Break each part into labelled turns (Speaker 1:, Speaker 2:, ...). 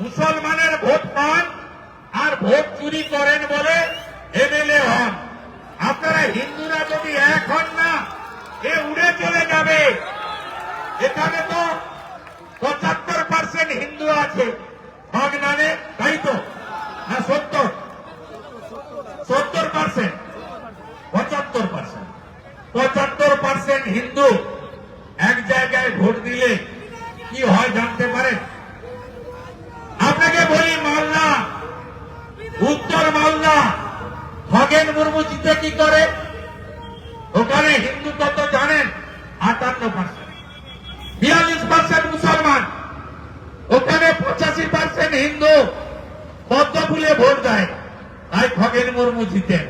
Speaker 1: মুসলমানের ভোট পান আর ভোট চুরি করেন বলে এমএলএ হন। আপনারা হিন্দুরা যদি এক হন না, এ উড়ে চলে যাবে। এখানে তো 75% হিন্দু আছে বাগনানে, তাই তো না? 70%, 75% হিন্দু এক জায়গায় ভোট দিলে কি হয় জানতে পারেন? আপনাকে বলি, মালদা, উত্তর মালদা, খগেন মুর্মু জিতে কি করে? ওখানে হিন্দু কত জানেন? 58%, 42% মুসলমান। ওখানে 85% হিন্দু পদ্ম ফুলে ভোট দেয়, তাই খগেন মুর্মু জিতেন।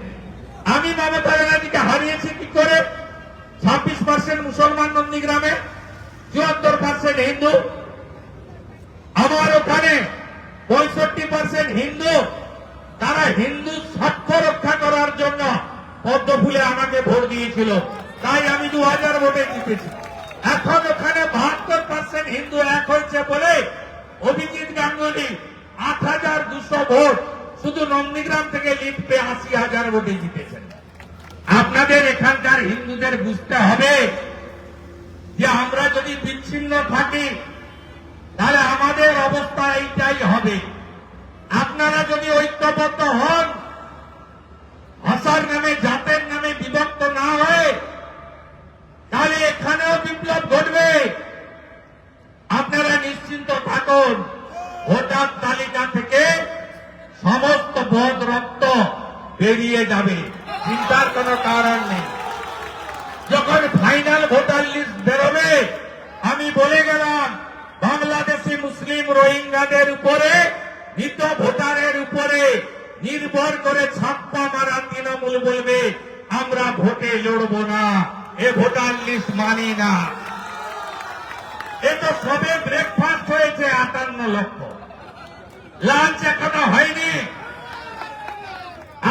Speaker 1: আমি মমতা ব্যানার্জিকে হারিয়েছি কি করে? 26% মুসলমান নন্দীগ্রামে, 74% হিন্দু। আমার ওখানে 65% হিন্দু। তারা হিন্দু স্বার্থ রক্ষা করার জন্য পদ্ম ফুলে আমাকে ভোট দিয়েছিল, তাই আমি 2000 ভোটে জিতেছি। এখন ওখানে 72% হিন্দু এক হয়েছে বলে অভিজিৎ গাঙ্গুলি 8200 ভোট শুধু নন্দীগ্রাম থেকে লিড পেয়ে 80,000 ভোটে জিতেছেন। আপনাদের এখানকার হিন্দুদের বুঝতে হবে যে আমরা যদি বিচ্ছিন্ন থাকি তাহলে আমাদের অবস্থা এইটাই হবে। আপনারা যদি ঐক্যবদ্ধ হন, ভাষার নামে, জাতের নামে বিভক্ত না হয়ে, তাহলে এখানেও বিপ্লব ঘটবে। আপনারা নিশ্চিন্ত থাকুন, ভোটার তালিকা থেকে সমস্ত বদ রক্ত বেরিয়ে যাবে, চিন্তার কোনো কারণ নেই। যখন ফাইনাল ভোটার লিস্ট বেরোবে, আমি বলে গেলাম, বাংলাদেশি মুসলিম রোহিঙ্গাদের উপরে, মৃত ভোটারের উপরে নির্ভর করে ছাপ্পা মারা তৃণমূল বলবে আমরা ভোটে লড়বো না, এ ভোটার লিস্ট মানি না। এ তো সবে ব্রেকফাস্ট হয়েছে 58 লক্ষ, লাঞ্চ এখনো হয়নি।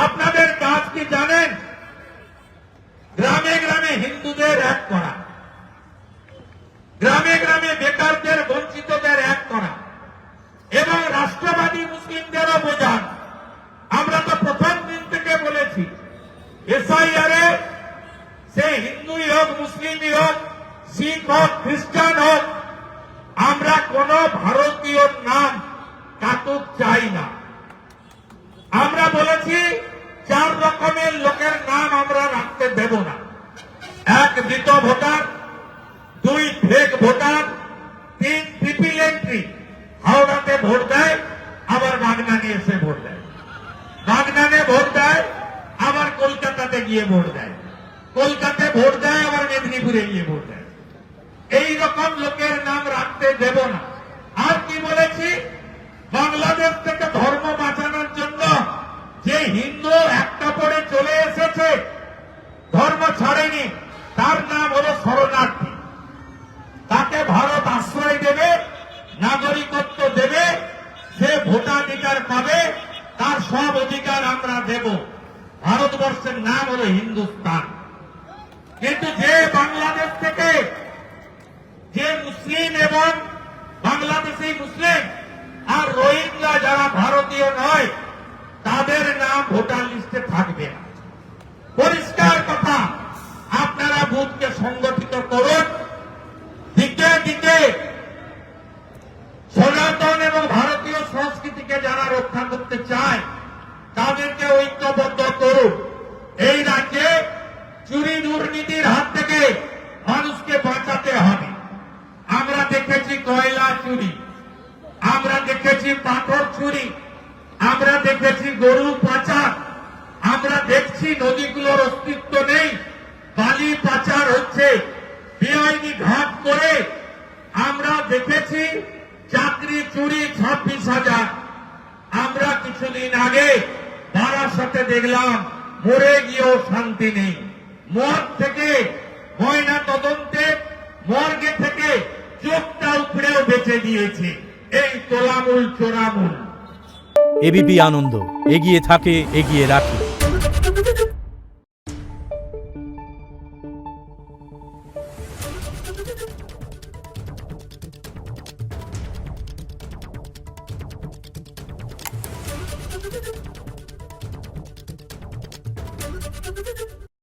Speaker 1: আপনাদের কাজ কি জানেন? গ্রামে গ্রামে হিন্দুদের এক করা, গ্রামে গ্রামে বেকারদের, বঞ্চিতদের এক করা এবং রাষ্ট্রবাদী মুসলিমদেরও বোঝান। আমরা তো প্রথম দিন থেকে বলেছি, এসআইআর এ সে হিন্দুই হোক, মুসলিমই হোক, শিখ হোক, খ্রিস্টান হোক, আমরা কোন ভারতীয় নাম কাটুক চাই না। আমরা বলেছি 4 রকমের লোকের নাম আমরা রাখতে দেব না। 1 মৃত voter, 2 fake voter, 3 triple entry, হাওড়াতে ভোট দেয় আবার বাগনানে এসে ভোট দেয়, বাগনানে ভোট দেয় আবার কলকাতাতে গিয়ে ভোট দেয়, কলকাতায় ভোট দেয় আবার মেদিনীপুরে গিয়ে ভোট দেয়। এই রকম লোকের নাম রাখতে দেব না। আর কি বলেছি? বাংলাদেশ থেকে ধর্ম বাঁচানোর জন্য যে হিন্দু একটা পরে চলে এসেছে, ধর্ম ছাড়েনি, তার নাম হলো শরণার্থী। তাকে ভারত আশ্রয় দেবে, নাগরিকত্ব দেবে, সে ভোটাধিকার পাবে, তার সব অধিকার আমরা দেব। ভারতবর্ষের নাম হলো হিন্দুস্তান। কিন্তু যে বাংলাদেশ থেকে যে মুসলিম এবং বাংলাদেশি মুসলিম আর রোহিঙ্গা যারা ভারতীয় নয়, তাদের নাম ভোটার লিস্টে থাকবে না। পরিষ্কার কথা। আপনারা বুথকে সংগঠিত করুন, দিকে দিকে সনাতন এবং ভারতীয় সংস্কৃতিকে যারা রক্ষা করতে চায় তাদেরকে ঐক্যবদ্ধ করুন। এই রাজ্যে চুরি দুর্নীতির হাত থেকে মানুষকে বাঁচাতে হবে। আমরা দেখেছি কয়লা চুরি, আমরা দেখেছি পাথর চুরি, আমরা দেখেছি গরু পাচার, আমরা দেখছি নদীগুলোর অস্তিত্ব নেই, বালি পাচার হচ্ছে বেআইনি ঘাট করে। আমরা দেখেছি চাকরি চুরি 26,000। আমরা কিছুদিন আগে বারাসতে দেখলাম মরে গিয়েও শান্তি নেই। মর্গ থেকে, ময়না তদন্তে মর্গে থেকে চোখটা উপড়েও বেঁচে দিয়েছে। এই তোলামূল চোরামূল।
Speaker 2: এবিপি আনন্দ, এগিয়ে থাকে, এগিয়ে রাখে।